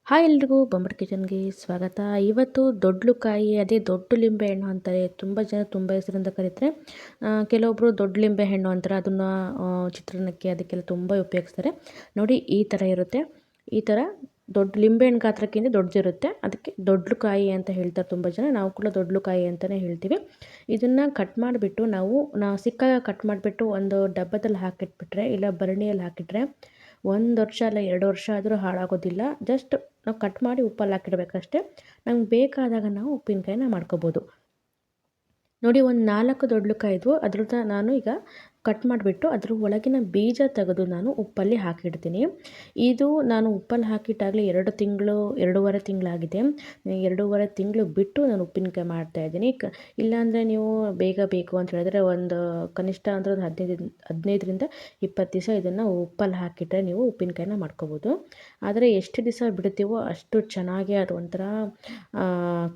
Hi ಎಲ್ರಿಗೂ ಬೊಂಬಟ್ ಕಿಚನ್ಗೆ ಸ್ವಾಗತ. ಇವತ್ತು ದೊಡ್ಡಕಾಯಿ ಅದೇ ದೊಡ್ಡ ಲಿಂಬೆ ಹಣ್ಣು ಅಂತಾರೆ, ತುಂಬ ಜನ ತುಂಬ ಹೆಸರಿಂದ ಕರೀತಾರೆ. ಕೆಲವೊಬ್ಬರು ದೊಡ್ಡ ಲಿಂಬೆ ಹಣ್ಣು ಅಂತಾರೆ, ಅದನ್ನು ಚಿತ್ರಾನ್ನಕ್ಕೆ ಅದಕ್ಕೆಲ್ಲ ತುಂಬ ಉಪಯೋಗಿಸ್ತಾರೆ. ನೋಡಿ ಈ ಥರ ಇರುತ್ತೆ. ಈ ಥರ ದೊಡ್ಡ ಲಿಂಬೆಹಣ್ಣು ಗಾತ್ರಕ್ಕಿಂತ ದೊಡ್ಡದಿರುತ್ತೆ, ಅದಕ್ಕೆ ದೊಡ್ಡಕಾಯಿ ಅಂತ ಹೇಳ್ತಾರೆ ತುಂಬ ಜನ. ನಾವು ಕೂಡ ದೊಡ್ಡಕಾಯಿ ಅಂತಲೇ ಹೇಳ್ತೀವಿ. ಇದನ್ನು ಕಟ್ ಮಾಡಿಬಿಟ್ಟು ನಾವು ಸಿಕ್ಕಾಗ ಕಟ್ ಮಾಡಿಬಿಟ್ಟು ಒಂದು ಡಬ್ಬದಲ್ಲಿ ಹಾಕಿಟ್ಬಿಟ್ರೆ ಇಲ್ಲ ಭರಣಿಯಲ್ಲಿ ಹಾಕಿಟ್ರೆ 1 ವರ್ಷ ಅಲ್ಲ 2 ವರ್ಷ ಆದರೂ ಹಾಳಾಗೋದಿಲ್ಲ. ಜಸ್ಟ್ ನಾವು ಕಟ್ ಮಾಡಿ ಉಪ್ಪಲ್ಲಿ ಹಾಕಿಡಬೇಕಷ್ಟೇ. ನಮ್ಗೆ ಬೇಕಾದಾಗ ನಾವು ಉಪ್ಪಿನಕಾಯಿನ ಮಾಡ್ಕೋಬೋದು. ನೋಡಿ ಒಂದು 4 ದೊಡ್ಡಕಾಯಿ ಇದ್ವು, ಅದ್ರದ್ದು ನಾನು ಈಗ ಕಟ್ ಮಾಡಿಬಿಟ್ಟು ಅದ್ರ ಒಳಗಿನ ಬೀಜ ತೆಗೆದು ನಾನು ಉಪ್ಪಲ್ಲಿ ಹಾಕಿಡ್ತೀನಿ. ಇದು ನಾನು ಉಪ್ಪಲ್ಲಿ ಹಾಕಿಟ್ಟಾಗಲೇ 2 ತಿಂಗಳು 2.5 ತಿಂಗಳಾಗಿದೆ. 2.5 ತಿಂಗಳು ಬಿಟ್ಟು ನಾನು ಉಪ್ಪಿನಕಾಯಿ ಮಾಡ್ತಾಯಿದ್ದೀನಿ. ಇಲ್ಲಾಂದರೆ ನೀವು ಬೇಗ ಬೇಕು ಅಂತ ಹೇಳಿದ್ರೆ ಒಂದು ಕನಿಷ್ಠ ಅಂದರೆ ಒಂದು 15ರಿಂದ 20 ದಿವಸ ಇದನ್ನು ಉಪ್ಪಲ್ಲಿ ಹಾಕಿಟ್ರೆ ನೀವು ಉಪ್ಪಿನಕಾಯಿನ ಮಾಡ್ಕೋಬೋದು. ಆದರೆ ಎಷ್ಟು ದಿವಸ ಬಿಡ್ತೀವೋ ಅಷ್ಟು ಚೆನ್ನಾಗಿ ಅದು ಒಂಥರ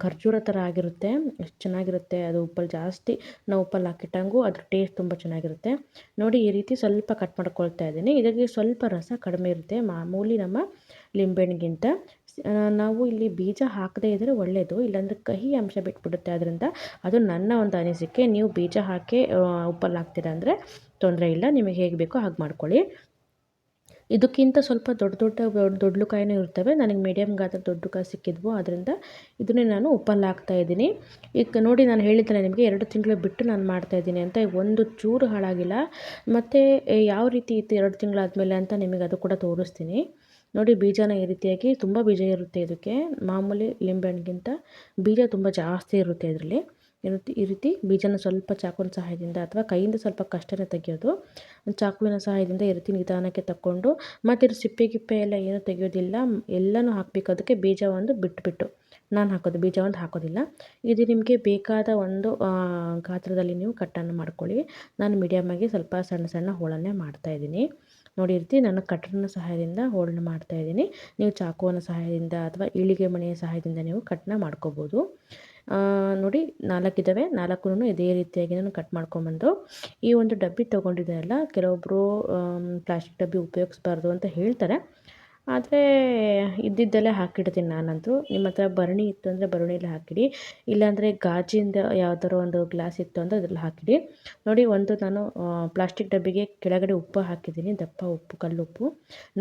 ಖರ್ಜೂರ ಥರ ಆಗಿರುತ್ತೆ. ಎಷ್ಟು ಚೆನ್ನಾಗಿರುತ್ತೆ ಅದು. ಉಪ್ಪಲ್ಲಿ ಜಾಸ್ತಿ ನಾವು ಉಪ್ಪಲ್ಲಿ ಹಾಕಿಟ್ಟಂಗೂ ಅದ್ರ ಟೇಸ್ಟ್ ತುಂಬ ಚೆನ್ನಾಗಿರುತ್ತೆ. ನೋಡಿ ಈ ರೀತಿ ಸ್ವಲ್ಪ ಕಟ್ ಮಾಡ್ಕೊಳ್ತಾ ಇದ್ದೀನಿ. ಇದಕ್ಕೆ ಸ್ವಲ್ಪ ರಸ ಕಡಿಮೆ ಇರುತ್ತೆ ಮಾಮೂಲಿ ನಮ್ಮ ಲಿಂಬೆಹಣ್ಣಿಗಿಂತ. ನಾವು ಇಲ್ಲಿ ಬೀಜ ಹಾಕದೇ ಇದ್ದರೆ ಒಳ್ಳೆಯದು, ಇಲ್ಲಾಂದರೆ ಕಹಿ ಅಂಶ ಬಿಟ್ಬಿಡುತ್ತೆ ಅದರಿಂದ. ಅದು ನನ್ನ ಒಂದು ಅನಿಸಿಕೆ. ನೀವು ಬೀಜ ಹಾಕಿ ಉಪ್ಪಲ್ಲಿ ಹಾಕ್ತೀರಾ ಅಂದರೆ ತೊಂದರೆ ಇಲ್ಲ, ನಿಮಗೆ ಹೇಗೆ ಬೇಕೋ ಹಾಗೆ ಮಾಡ್ಕೊಳ್ಳಿ. ಇದಕ್ಕಿಂತ ಸ್ವಲ್ಪ ದೊಡ್ಡ ಕಾಯಿನೂ ಇರ್ತವೆ. ನನಗೆ ಮೀಡಿಯಮ್ ಗಾತ್ರ ದೊಡ್ಡ ಕಾಯಿ ಸಿಕ್ಕಿದ್ವು, ಅದರಿಂದ ಇದನ್ನೇ ನಾನು ಉಪ್ಪಲ್ಲಿ ಹಾಕ್ತಾಯಿದ್ದೀನಿ. ಈಗ ನೋಡಿ ನಾನು ಹೇಳಿದ್ದೆನಲ್ಲ ನಿಮಗೆ 2 ತಿಂಗಳು ಬಿಟ್ಟು ನಾನು ಮಾಡ್ತಾಯಿದ್ದೀನಿ ಅಂತ. ಒಂದು ಚೂರು ಹಾಳಾಗಿಲ್ಲ. ಮತ್ತು ಯಾವ ರೀತಿ ಇತ್ತು 2 ತಿಂಗಳಾದಮೇಲೆ ಅಂತ ನಿಮಗೆ ಅದು ಕೂಡ ತೋರಿಸ್ತೀನಿ. ನೋಡಿ ಬೀಜನ ಈ ರೀತಿಯಾಗಿ ತುಂಬ ಬೀಜ ಇರುತ್ತೆ ಇದಕ್ಕೆ. ಮಾಮೂಲಿ ಲಿಂಬೆಹಣ್ಣಿಗಿಂತ ಬೀಜ ತುಂಬ ಜಾಸ್ತಿ ಇರುತ್ತೆ ಇದರಲ್ಲಿ. ಈ ರೀತಿ ಬೀಜನ ಸ್ವಲ್ಪ ಚಾಕುವಿನ ಸಹಾಯದಿಂದ ಅಥವಾ ಕೈಯಿಂದ ಸ್ವಲ್ಪ ಕಷ್ಟನೇ ತೆಗೆಯೋದು. ಚಾಕುವಿನ ಸಹಾಯದಿಂದ ಈ ರೀತಿ ನಿಧಾನಕ್ಕೆ ತಗೊಂಡು, ಮತ್ತು ಇದು ಸಿಪ್ಪೆ ಗಿಪ್ಪೆ ಎಲ್ಲ ಏನೂ ತೆಗೆಯೋದಿಲ್ಲ, ಎಲ್ಲನೂ ಹಾಕಬೇಕು. ಅದಕ್ಕೆ ಬೀಜ ಒಂದು ಬಿಟ್ಟು ನಾನು ಹಾಕೋದು, ಬೀಜ ಒಂದು ಹಾಕೋದಿಲ್ಲ. ಇದು ನಿಮಗೆ ಬೇಕಾದ ಒಂದು ಗಾತ್ರದಲ್ಲಿ ನೀವು ಕಟ್ಟನ್ನು ಮಾಡ್ಕೊಳ್ಳಿ. ನಾನು ಮೀಡಿಯಮ್ಮಾಗಿ ಸ್ವಲ್ಪ ಸಣ್ಣ ಹೋಳನ್ನೇ ಮಾಡ್ತಾಯಿದ್ದೀನಿ. ನೋಡಿ ಈ ರೀತಿ ನಾನು ಕಟ್ಟರ್ನ ಸಹಾಯದಿಂದ ಹೋಳನ್ನ ಮಾಡ್ತಾಯಿದ್ದೀನಿ. ನೀವು ಚಾಕುವಿನ ಸಹಾಯದಿಂದ ಅಥವಾ ಈಳಿಗೆ ಮಣೆಯ ಸಹಾಯದಿಂದ ನೀವು ಕಟ್ಟನ್ನ ಮಾಡ್ಕೋಬೋದು. ನೋಡಿ 4 ಇದ್ದಾವೆ, 4ನೂ ಇದೇ ರೀತಿಯಾಗಿ ನಾನು ಕಟ್ ಮಾಡ್ಕೊಂಬಂದು ಈ ಒಂದು ಡಬ್ಬಿ ತೊಗೊಂಡಿದ್ದೀನಲ್ಲ, ಕೆಲವೊಬ್ಬರು ಪ್ಲಾಸ್ಟಿಕ್ ಡಬ್ಬಿ ಉಪಯೋಗಿಸ್ಬಾರ್ದು ಅಂತ ಹೇಳ್ತಾರೆ. ಆದರೆ ಇದ್ದಿದ್ದಲ್ಲೇ ಹಾಕಿಡ್ತೀನಿ ನಾನಂತೂ. ನಿಮ್ಮ ಹತ್ರ ಭರಣಿ ಇತ್ತು ಅಂದರೆ ಭರಣಿಯಲ್ಲಿ ಹಾಕಿಡಿ, ಇಲ್ಲಾಂದರೆ ಗಾಜಿಂದ ಯಾವ್ದಾರು ಒಂದು ಗ್ಲಾಸ್ ಇತ್ತು ಅಂದರೆ ಅದ್ರಲ್ಲಿ ಹಾಕಿಡಿ. ನೋಡಿ ನಾನು ಪ್ಲಾಸ್ಟಿಕ್ ಡಬ್ಬಿಗೆ ಕೆಳಗಡೆ ಉಪ್ಪು ಹಾಕಿದ್ದೀನಿ, ದಪ್ಪ ಉಪ್ಪು, ಕಲ್ಲುಪ್ಪು.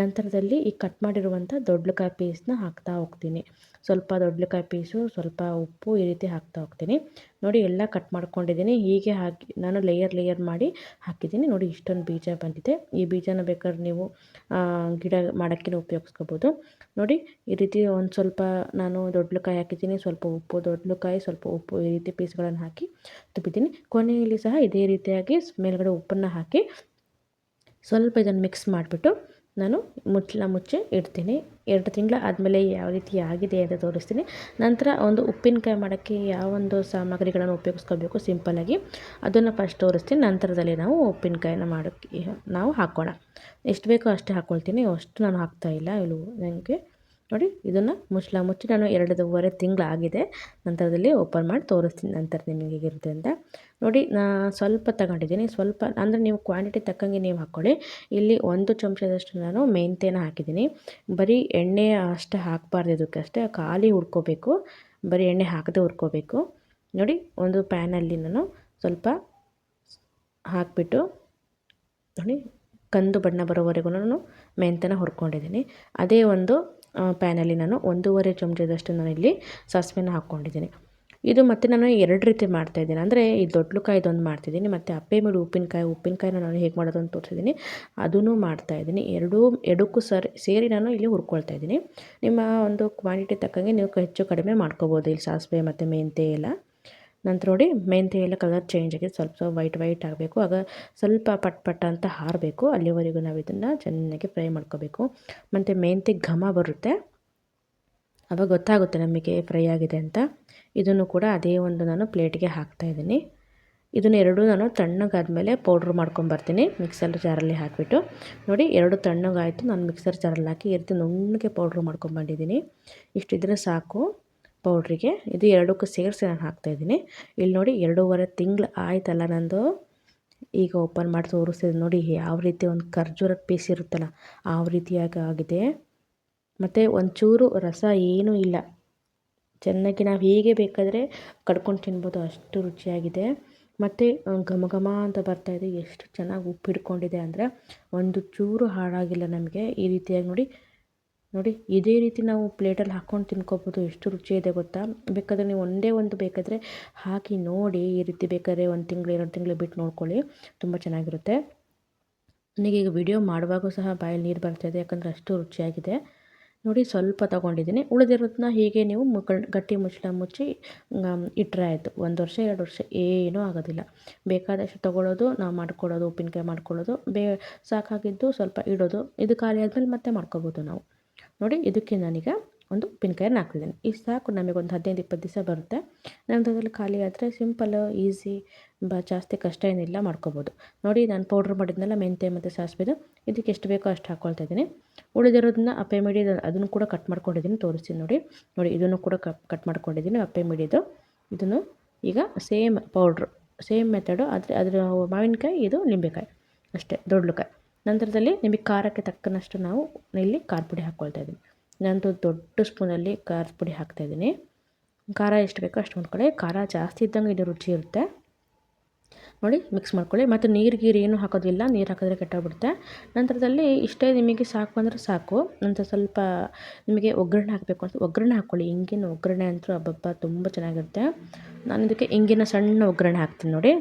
ನಂತರದಲ್ಲಿ ಈ ಕಟ್ ಮಾಡಿರುವಂಥ ದೊಡ್ಡಕಾಯಿ ಪೀಸ್ನ ಹಾಕ್ತಾ ಹೋಗ್ತೀನಿ. ಸ್ವಲ್ಪ ದೊಡ್ಡಕಾಯಿ ಪೀಸು, ಸ್ವಲ್ಪ ಉಪ್ಪು, ಈ ರೀತಿ ಹಾಕ್ತಾ ಹೋಗ್ತೀನಿ. ನೋಡಿ ಎಲ್ಲ ಕಟ್ ಮಾಡ್ಕೊಂಡಿದ್ದೀನಿ. ಹೀಗೆ ಹಾಕಿ ನಾನು ಲೇಯರ್ ಮಾಡಿ ಹಾಕಿದ್ದೀನಿ. ನೋಡಿ ಇಷ್ಟೊಂದು ಬೀಜ ಬಂದಿದೆ. ಈ ಬೀಜನ ಬೇಕಾದ್ರೆ ನೀವು ಗಿಡ ಮಾಡೋಕ್ಕೆ ಉಪಯೋಗಿಸ್ಕೋಬೋದು. ನೋಡಿ ಈ ರೀತಿ ಒಂದು ಸ್ವಲ್ಪ ನಾನು ದೊಡ್ಡಕಾಯಿ ಹಾಕಿದ್ದೀನಿ, ಸ್ವಲ್ಪ ಉಪ್ಪು, ದೊಡ್ಡಕಾಯಿ ಸ್ವಲ್ಪ ಉಪ್ಪು, ಈ ರೀತಿ ಪೀಸ್ಗಳನ್ನು ಹಾಕಿ ತುಪ್ಪಿದ್ದೀನಿ. ಕೊನೆಯಲ್ಲಿ ಸಹ ಇದೇ ರೀತಿಯಾಗಿ ಮೇಲ್ಗಡೆ ಉಪ್ಪನ್ನು ಹಾಕಿ ಸ್ವಲ್ಪ ಇದನ್ನು ಮಿಕ್ಸ್ ಮಾಡಿಬಿಟ್ಟು ನಾನು ಮುಚ್ಚಿ ಇಡ್ತೀನಿ. 2 ತಿಂಗಳು ಆದಮೇಲೆ ಯಾವ ರೀತಿ ಆಗಿದೆ ಅಂತ ತೋರಿಸ್ತೀನಿ. ನಂತರ ಒಂದು ಉಪ್ಪಿನಕಾಯಿ ಮಾಡೋಕ್ಕೆ ಯಾವೊಂದು ಸಾಮಗ್ರಿಗಳನ್ನು ಉಪಯೋಗಿಸ್ಕೋಬೇಕು ಸಿಂಪಲ್ಲಾಗಿ ಅದನ್ನು ಫಸ್ಟ್ ತೋರಿಸ್ತೀನಿ. ನಂತರದಲ್ಲಿ ನಾವು ಉಪ್ಪಿನಕಾಯಿನ ಮಾಡೋಕ್ಕೆ ನಾವು ಹಾಕೋಣ. ಎಷ್ಟು ಬೇಕೋ ಅಷ್ಟೇ ಹಾಕ್ಕೊಳ್ತೀನಿ, ಅಷ್ಟು ನಾನು ಹಾಕ್ತಾಯಿಲ್ಲ ಇಲ್ಲಿ ನನಗೆ. ನೋಡಿ ಇದನ್ನು ಮುಚ್ಚಿ ನಾನು 2.5 ತಿಂಗಳಾಗಿದೆ. ನಂತರದಲ್ಲಿ ಓಪನ್ ಮಾಡಿ ತೋರಿಸ್ತೀನಿ ನಂತರ ನಿಮಗೆ ಹೇಗಿರುತ್ತೆ ಅಂತ. ನೋಡಿ ಸ್ವಲ್ಪ ತಗೊಂಡಿದ್ದೀನಿ, ಸ್ವಲ್ಪ ಅಂದರೆ ನೀವು ಕ್ವಾಂಟಿಟಿ ತಕ್ಕಂಗೆ ನೀವು ಹಾಕ್ಕೊಳ್ಳಿ. ಇಲ್ಲಿ 1 ಚಮಚದಷ್ಟು ನಾನು ಮೆಂತ್ಯನ ಹಾಕಿದ್ದೀನಿ. ಬರೀ ಎಣ್ಣೆ ಅಷ್ಟೇ ಹಾಕಬಾರ್ದು ಇದಕ್ಕಷ್ಟೇ, ಖಾಲಿ ಹುರ್ಕೋಬೇಕು, ಬರೀ ಎಣ್ಣೆ ಹಾಕದೆ ಹುರ್ಕೋಬೇಕು. ನೋಡಿ ಒಂದು ಪ್ಯಾನಲ್ಲಿ ನಾನು ಸ್ವಲ್ಪ ಹಾಕಿಬಿಟ್ಟು ನೋಡಿ ಕಂದು ಬಣ್ಣ ಬರೋವರೆಗೂ ನಾನು ಮೆಂತ್ಯನ ಹುರ್ಕೊಂಡಿದ್ದೀನಿ. ಅದೇ ಒಂದು ಪ್ಯಾನಲ್ಲಿ ನಾನು 1.5 ಚಮಚದಷ್ಟು ನಾನು ಇಲ್ಲಿ ಸಾಸಿವೆನ ಹಾಕ್ಕೊಂಡಿದ್ದೀನಿ. ಇದು ಮತ್ತು ನಾನು 2 ರೀತಿ ಮಾಡ್ತಾಯಿದ್ದೀನಿ. ಅಂದರೆ ಈ ದೊಡ್ಡಕಾಯ್ದೊಂದು ಮಾಡ್ತಿದ್ದೀನಿ, ಮತ್ತು ಅಪ್ಪೆ ಮೇಲೆ ಉಪ್ಪಿನಕಾಯಿನ ನಾನು ಹೇಗೆ ಮಾಡೋದು ಅಂತ ತೋರಿಸಿದ್ದೀನಿ, ಅದೂ ಮಾಡ್ತಾಯಿದ್ದೀನಿ. ಎರಡಕ್ಕೂ ಸೇರಿ ನಾನು ಇಲ್ಲಿ ಹುರ್ಕೊಳ್ತಾ ಇದ್ದೀನಿ. ನಿಮ್ಮ ಒಂದು ಕ್ವಾಂಟಿಟಿ ತಕ್ಕಂಗೆ ನೀವು ಹೆಚ್ಚು ಕಡಿಮೆ ಮಾಡ್ಕೋಬೋದು ಇಲ್ಲಿ ಸಾಸಿವೆ ಮತ್ತು ಮೆಂತ್ಯ ಎಲ್ಲ. ನಂತರ ನೋಡಿ ಮೆಂತ್ಯ ಎಲ್ಲ ಕಲರ್ ಚೇಂಜ್ ಆಗಿದೆ, ಸ್ವಲ್ಪ ವೈಟ್ ಆಗಬೇಕು. ಆಗ ಸ್ವಲ್ಪ ಪಟ್ ಅಂತ ಹಾರಬೇಕು, ಅಲ್ಲಿವರೆಗೂ ನಾವು ಇದನ್ನು ಚೆನ್ನಾಗಿ ಫ್ರೈ ಮಾಡ್ಕೋಬೇಕು. ಮತ್ತು ಮೆಂತ್ಯ ಘಮ ಬರುತ್ತೆ, ಆವಾಗ ಗೊತ್ತಾಗುತ್ತೆ ನಮಗೆ ಫ್ರೈ ಆಗಿದೆ ಅಂತ. ಇದನ್ನು ಕೂಡ ಅದೇ ಒಂದು ನಾನು ಪ್ಲೇಟ್ಗೆ ಹಾಕ್ತಾಯಿದ್ದೀನಿ. ಇದನ್ನು ನಾನು ತಣ್ಣಗಾದ್ಮೇಲೆ ಪೌಡ್ರ್ ಮಾಡ್ಕೊಂಬರ್ತೀನಿ ಮಿಕ್ಸರ್ ಜಾರಲ್ಲಿ ಹಾಕಿಬಿಟ್ಟು. ನೋಡಿ 2 ತಣ್ಣಗಾಯಿತು, ನಾನು ಮಿಕ್ಸರ್ ಜಾರಲ್ಲಿ ಹಾಕಿ ಈ ರೀತಿ ನುಣ್ಣಗೆ ಪೌಡ್ರ್ ಮಾಡ್ಕೊಂಬಂದಿದ್ದೀನಿ. ಇಷ್ಟಿದ್ರೆ ಸಾಕು ಪೌಡ್ರಿಗೆ. ಇದು 2ಕ್ಕೂ ಸೇರಿಸಿ ನಾನು ಹಾಕ್ತಾಯಿದ್ದೀನಿ. ಇಲ್ಲಿ ನೋಡಿ 2.5 ತಿಂಗಳು ಆಯ್ತಲ್ಲ ನಂದು. ಈಗ ಓಪನ್ ಮಾಡಿ ತೋರಿಸ್ತಿದ್ದೀನಿ ನೋಡಿ ಯಾವ ರೀತಿ ಒಂದು ಖರ್ಜೂರದ ಪೀಸ್ ಇರುತ್ತಲ್ಲ ಆ ರೀತಿಯಾಗಿ ಆಗಿದೆ. ಮತ್ತು ಒಂಚೂರು ರಸ ಏನೂ ಇಲ್ಲ. ಚೆನ್ನಾಗಿ ನಾವು ಹೇಗೆ ಬೇಕಾದರೆ ಕಡ್ಕೊಂಡು ತಿನ್ಬೋದು, ಅಷ್ಟು ರುಚಿಯಾಗಿದೆ. ಮತ್ತು ಘಮ ಘಮ ಅಂತ ಬರ್ತಾಯಿದೆ. ಎಷ್ಟು ಚೆನ್ನಾಗಿ ಉಪ್ಪು ಹಿಡ್ಕೊಂಡಿದೆ ಅಂದರೆ ಒಂದು ಚೂರು ಹಾಳಾಗಿಲ್ಲ ನಮಗೆ. ಈ ರೀತಿಯಾಗಿ ನೋಡಿ ಇದೇ ರೀತಿ ನಾವು ಪ್ಲೇಟಲ್ಲಿ ಹಾಕ್ಕೊಂಡು ತಿನ್ಕೋಬೋದು. ಎಷ್ಟು ರುಚಿ ಇದೆ ಗೊತ್ತಾ. ಬೇಕಾದರೆ ನೀವು ಒಂದೇ ಒಂದು ಬೇಕಾದರೆ ಹಾಕಿ ನೋಡಿ. ಈ ರೀತಿ ಬೇಕಾದರೆ 1 ತಿಂಗಳು 2 ತಿಂಗಳು ಬಿಟ್ಟು ನೋಡ್ಕೊಳ್ಳಿ, ತುಂಬ ಚೆನ್ನಾಗಿರುತ್ತೆ. ನನಗೀಗ ವಿಡಿಯೋ ಮಾಡುವಾಗೂ ಸಹ ಬಾಯಲ್ಲಿ ನೀರು ಬರ್ತಾಯಿದೆ, ಯಾಕಂದರೆ ಅಷ್ಟು ರುಚಿಯಾಗಿದೆ. ನೋಡಿ ಸ್ವಲ್ಪ ತೊಗೊಂಡಿದ್ದೀನಿ. ಉಳಿದಿರೋದನ್ನ ಹೀಗೆ ನೀವು ಗಟ್ಟಿ ಮುಚ್ಚಳ ಮುಚ್ಚಿ ಇಟ್ಟರೆ ಆಯಿತು. 1 ವರ್ಷ 2 ವರ್ಷ ಏನೂ ಆಗೋದಿಲ್ಲ. ಬೇಕಾದಷ್ಟು ತೊಗೊಳ್ಳೋದು, ನಾವು ಮಾಡ್ಕೊಳ್ಳೋದು, ಉಪ್ಪಿನಕಾಯಿ ಮಾಡ್ಕೊಳ್ಳೋದು, ಸಾಕಾಗಿದ್ದು ಸ್ವಲ್ಪ ಇಡೋದು. ಇದು ಖಾಲಿ ಆದಮೇಲೆ ಮತ್ತೆ ಮಾಡ್ಕೋಬೋದು ನಾವು. ನೋಡಿ ಇದಕ್ಕೆ ನಾನೀಗ ಒಂದು ಉಪ್ಪಿನಕಾಯನ್ನು ಹಾಕ್ತಿದ್ದೀನಿ. ಇಷ್ಟು ಸಾಕು, ನಮಗೊಂದು 15-20 ದಿವಸ ಬರುತ್ತೆ. ನಂತರದಲ್ಲಿ ಖಾಲಿ ಆದರೆ ಸಿಂಪಲ್ ಈಸಿ, ಜಾಸ್ತಿ ಕಷ್ಟ ಏನಿಲ್ಲ, ಮಾಡ್ಕೋಬೋದು. ನೋಡಿ ನಾನು ಪೌಡ್ರ್ ಮಾಡಿದ್ನಲ್ಲ ಮೆಂತ್ಯ ಮತ್ತು ಸಾಸಿವೆದು, ಇದಕ್ಕೆ ಎಷ್ಟು ಬೇಕೋ ಅಷ್ಟು ಹಾಕ್ಕೊಳ್ತಾ ಇದ್ದೀನಿ. ಉಳಿದಿರೋದನ್ನ ಅಪ್ಪೆ ಮಿಡಿದು ಅದನ್ನು ಕೂಡ ಕಟ್ ಮಾಡ್ಕೊಂಡಿದ್ದೀನಿ, ತೋರಿಸ್ತೀನಿ ನೋಡಿ. ಇದನ್ನು ಕೂಡ ಕಟ್ ಮಾಡ್ಕೊಂಡಿದ್ದೀನಿ ಅಪ್ಪೆ ಮಿಡಿದು. ಇದನ್ನು ಈಗ ಸೇಮ್ ಪೌಡ್ರು, ಸೇಮ್ ಮೆಥಡು, ಆದರೆ ಅದರ ಮಾವಿನಕಾಯಿ, ಇದು ನಿಂಬೆಕಾಯಿ ಅಷ್ಟೇ, ದೊಡ್ಡಕಾಯಿ. ನಂತರದಲ್ಲಿ ನಿಮಗೆ ಖಾರಕ್ಕೆ ತಕ್ಕನಷ್ಟು ನಾವು ಇಲ್ಲಿ ಖಾರ ಪುಡಿ ಹಾಕ್ಕೊಳ್ತಾ ಇದ್ದೀನಿ. ನಾನಂತೂ ದೊಡ್ಡ ಸ್ಪೂನಲ್ಲಿ ಖಾರದ ಪುಡಿ ಹಾಕ್ತಾಯಿದ್ದೀನಿ. ಖಾರ ಎಷ್ಟು ಬೇಕೋ ಅಷ್ಟು ಮಾಡ್ಕೊಳ್ಳಿ. ಖಾರ ಜಾಸ್ತಿ ಇದ್ದಂಗೆ ಇದು ರುಚಿ ಇರುತ್ತೆ. ನೋಡಿ ಮಿಕ್ಸ್ ಮಾಡ್ಕೊಳ್ಳಿ. ಮತ್ತು ನೀರು ಏನೂ ಹಾಕೋದಿಲ್ಲ, ನೀರು ಹಾಕಿದ್ರೆ ಕೆಟ್ಟೋಗ್ಬಿಡುತ್ತೆ. ನಂತರದಲ್ಲಿ ಇಷ್ಟೇ ನಿಮಗೆ ಸಾಕು ಅಂದರೆ ಸಾಕು. ನಂತರ ಸ್ವಲ್ಪ ನಿಮಗೆ ಒಗ್ಗರಣೆ ಹಾಕಬೇಕು ಅಂತ ಒಗ್ಗರಣೆ ಹಾಕ್ಕೊಳ್ಳಿ. ಇಂಗಿನ ಒಗ್ಗರಣೆ ಅಂತೂ ಅಬ್ಬಬ್ಬ ತುಂಬ ಚೆನ್ನಾಗಿರುತ್ತೆ. ನಾನು ಇದಕ್ಕೆ ಇಂಗಿನ ಸಣ್ಣ ಒಗ್ಗರಣೆ ಹಾಕ್ತೀನಿ ನೋಡಿ.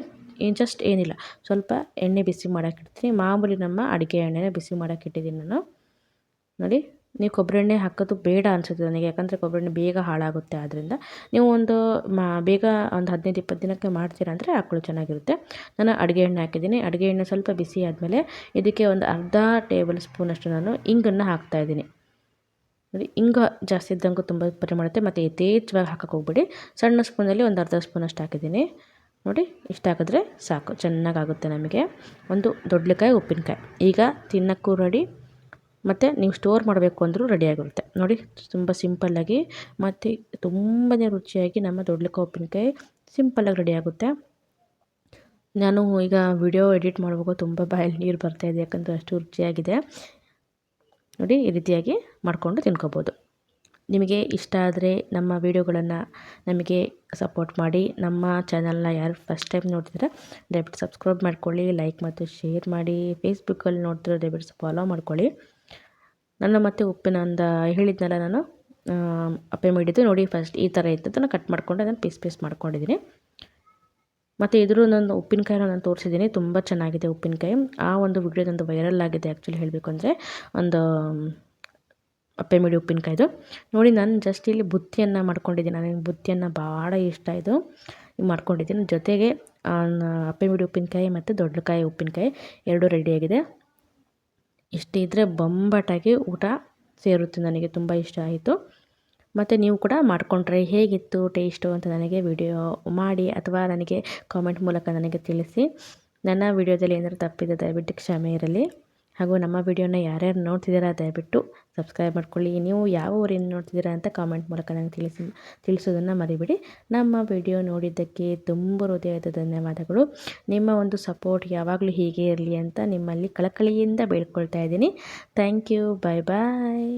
ಜಸ್ಟ್ ಏನಿಲ್ಲ, ಸ್ವಲ್ಪ ಎಣ್ಣೆ ಬಿಸಿ ಮಾಡೋಕ್ಕಿಡ್ತೀನಿ. ಮಾಮೂಲಿ ನಮ್ಮ ಅಡುಗೆ ಎಣ್ಣೆನ ಬಿಸಿ ಮಾಡೋಕ್ಕಿಟ್ಟಿದ್ದೀನಿ ನಾನು. ನೋಡಿ, ನೀವು ಕೊಬ್ಬರಿ ಎಣ್ಣೆ ಹಾಕೋದು ಬೇಡ ಅನಿಸುತ್ತೆ ನನಗೆ, ಯಾಕಂದರೆ ಕೊಬ್ಬರಿ ಎಣ್ಣೆ ಬೇಗ ಹಾಳಾಗುತ್ತೆ. ಆದ್ದರಿಂದ ನೀವು ಬೇಗ ಒಂದು 15-20 ದಿನಕ್ಕೆ ಮಾಡ್ತೀರಾ ಅಂದರೆ ಹಾಕ್ಕೊಳ್ಳಿ, ಚೆನ್ನಾಗಿರುತ್ತೆ. ನಾನು ಅಡುಗೆ ಎಣ್ಣೆ ಹಾಕಿದ್ದೀನಿ. ಅಡುಗೆ ಎಣ್ಣೆ ಸ್ವಲ್ಪ ಬಿಸಿ ಆದಮೇಲೆ ಇದಕ್ಕೆ ಒಂದು ಅರ್ಧ ಟೇಬಲ್ ಸ್ಪೂನಷ್ಟು ನಾನು ಇಂಗನ್ನು ಹಾಕ್ತಾಯಿದ್ದೀನಿ. ನೋಡಿ, ಇಂಗು ಜಾಸ್ತಿ ಇದ್ದಂಗೂ ತುಂಬ ಮಾಡುತ್ತೆ. ಮತ್ತು ಯಥೇಚ್ಛವಾಗಿ ಹಾಕೋಕೆ ಹೋಗ್ಬಿಡಿ. ಸಣ್ಣ ಸ್ಪೂನಲ್ಲಿ ಒಂದು ಅರ್ಧ ಸ್ಪೂನಷ್ಟು ಹಾಕಿದ್ದೀನಿ. ನೋಡಿ, ಇಷ್ಟು ಹಾಕಿದ್ರೆ ಸಾಕು, ಚೆನ್ನಾಗಾಗುತ್ತೆ ನಮಗೆ ಒಂದು ದೊಡ್ಡಕಾಯಿ ಉಪ್ಪಿನಕಾಯಿ. ಈಗ ತಿನ್ನೋಕ್ಕೂ ರೆಡಿ, ಮತ್ತು ನೀವು ಸ್ಟೋರ್ ಮಾಡಬೇಕು ಅಂದರೂ ರೆಡಿಯಾಗಿರುತ್ತೆ. ನೋಡಿ, ತುಂಬ ಸಿಂಪಲ್ಲಾಗಿ ಮತ್ತು ತುಂಬಾ ರುಚಿಯಾಗಿ ನಮ್ಮ ದೊಡ್ಡಕಾಯಿ ಉಪ್ಪಿನಕಾಯಿ ಸಿಂಪಲ್ಲಾಗಿ ರೆಡಿಯಾಗುತ್ತೆ. ನಾನು ಈಗ ವಿಡಿಯೋ ಎಡಿಟ್ ಮಾಡುವಾಗ ತುಂಬ ಬಾಯಲ್ಲಿ ನೀರು ಬರ್ತಾಯಿದೆ, ಯಾಕಂದರೆ ಅಷ್ಟು ರುಚಿಯಾಗಿದೆ. ನೋಡಿ, ಈ ರೀತಿಯಾಗಿ ಮಾಡಿಕೊಂಡು ತಿನ್ಕೋಬೋದು. ನಿಮಗೆ ಇಷ್ಟ ಆದರೆ ನಮ್ಮ ವೀಡಿಯೋಗಳನ್ನು ನಮಗೆ ಸಪೋರ್ಟ್ ಮಾಡಿ. ನಮ್ಮ ಚಾನಲ್ನ ಯಾರು ಫಸ್ಟ್ ಟೈಮ್ ನೋಡ್ತಿದ್ದೀರಾ ದಯವಿಟ್ಟು ಸಬ್ಸ್ಕ್ರೈಬ್ ಮಾಡ್ಕೊಳ್ಳಿ, ಲೈಕ್ ಮತ್ತು ಶೇರ್ ಮಾಡಿ. ಫೇಸ್ಬುಕ್ಕಲ್ಲಿ ನೋಡ್ತಿರೋ ದಯವಿಟ್ಟು ಫಾಲೋ ಮಾಡ್ಕೊಳ್ಳಿ. ನಾನು ಮತ್ತೆ ಉಪ್ಪಿನ ಹೇಳಿದ್ನಲ್ಲ ನಾನು ಅಪ್ಪೆ ಮಾಡಿದ್ದು ನೋಡಿ, ಫಸ್ಟ್ ಈ ಥರ ಇದ್ದದನ್ನು ಕಟ್ ಮಾಡಿಕೊಂಡು ಅದನ್ನು ಪೀಸ್ ಮಾಡ್ಕೊಂಡಿದ್ದೀನಿ. ಮತ್ತು ಇದ್ರ ನನ್ನ ಉಪ್ಪಿನಕಾಯಿನ ನಾನು ತೋರಿಸಿದ್ದೀನಿ, ತುಂಬ ಚೆನ್ನಾಗಿದೆ ಉಪ್ಪಿನಕಾಯಿ. ಆ ಒಂದು ವಿಡಿಯೋ ನಂದು ವೈರಲ್ ಆಗಿದೆ ಆ್ಯಕ್ಚುಲಿ ಹೇಳಬೇಕು ಅಂದರೆ. ಒಂದು ಅಪ್ಪೆ ಮಿಡಿ ಉಪ್ಪಿನಕಾಯಿದು ನೋಡಿ. ನಾನು ಜಸ್ಟ್ ಇಲ್ಲಿ ಬುತ್ತಿಯನ್ನು ಮಾಡ್ಕೊಂಡಿದ್ದೀನಿ. ನನಗೆ ಬುತ್ತಿಯನ್ನು ಭಾಳ ಇಷ್ಟ, ಇದು ಮಾಡ್ಕೊಂಡಿದ್ದೀನಿ. ಜೊತೆಗೆ ಅಪ್ಪೆ ಮಿಡಿ ಉಪ್ಪಿನಕಾಯಿ ಮತ್ತು ದೊಡ್ಡಕಾಯಿ ಉಪ್ಪಿನಕಾಯಿ ಎರಡೂ ರೆಡಿಯಾಗಿದೆ. ಇಷ್ಟಿದ್ರೆ ಬೊಂಬಾಟಾಗಿ ಊಟ ಸೇರುತ್ತೆ. ನನಗೆ ತುಂಬ ಇಷ್ಟ ಆಯಿತು. ಮತ್ತು ನೀವು ಕೂಡ ಮಾಡಿಕೊಂಡ್ರೆ ಹೇಗಿತ್ತು ಟೇಸ್ಟು ಅಂತ ನನಗೆ ವಿಡಿಯೋ ಮಾಡಿ ಅಥವಾ ನನಗೆ ಕಾಮೆಂಟ್ ಮೂಲಕ ನನಗೆ ತಿಳಿಸಿ. ನನ್ನ ವಿಡಿಯೋದಲ್ಲಿ ಏನಾದರೂ ತಪ್ಪಿದೆ ದಯವಿಟ್ಟು ಕ್ಷಮೆ ಇರಲಿ. ಹಾಗೂ ನಮ್ಮ ವಿಡಿಯೋನ ಯಾರ್ಯಾರು ನೋಡ್ತಿದ್ದೀರಾ ದಯವಿಟ್ಟು ಸಬ್ಸ್ಕ್ರೈಬ್ ಮಾಡ್ಕೊಳ್ಳಿ. ನೀವು ಯಾವ ಊರಿಂದ ನೋಡ್ತಿದ್ದೀರಾ ಅಂತ ಕಾಮೆಂಟ್ ಮೂಲಕ ನನಗೆ ತಿಳಿಸೋದನ್ನು ಮರಿಬೇಡಿ. ನಮ್ಮ ವಿಡಿಯೋ ನೋಡಿದ್ದಕ್ಕೆ ತುಂಬ ಹೃದಯದ ಧನ್ಯವಾದಗಳು. ನಿಮ್ಮ ಒಂದು ಸಪೋರ್ಟ್ ಯಾವಾಗಲೂ ಹೀಗೆ ಇರಲಿ ಅಂತ ನಿಮ್ಮಲ್ಲಿ ಕಳಕಳಿಯಿಂದ ಬೇಡ್ಕೊಳ್ತಾ ಇದ್ದೀನಿ. Thank you. Bye bye.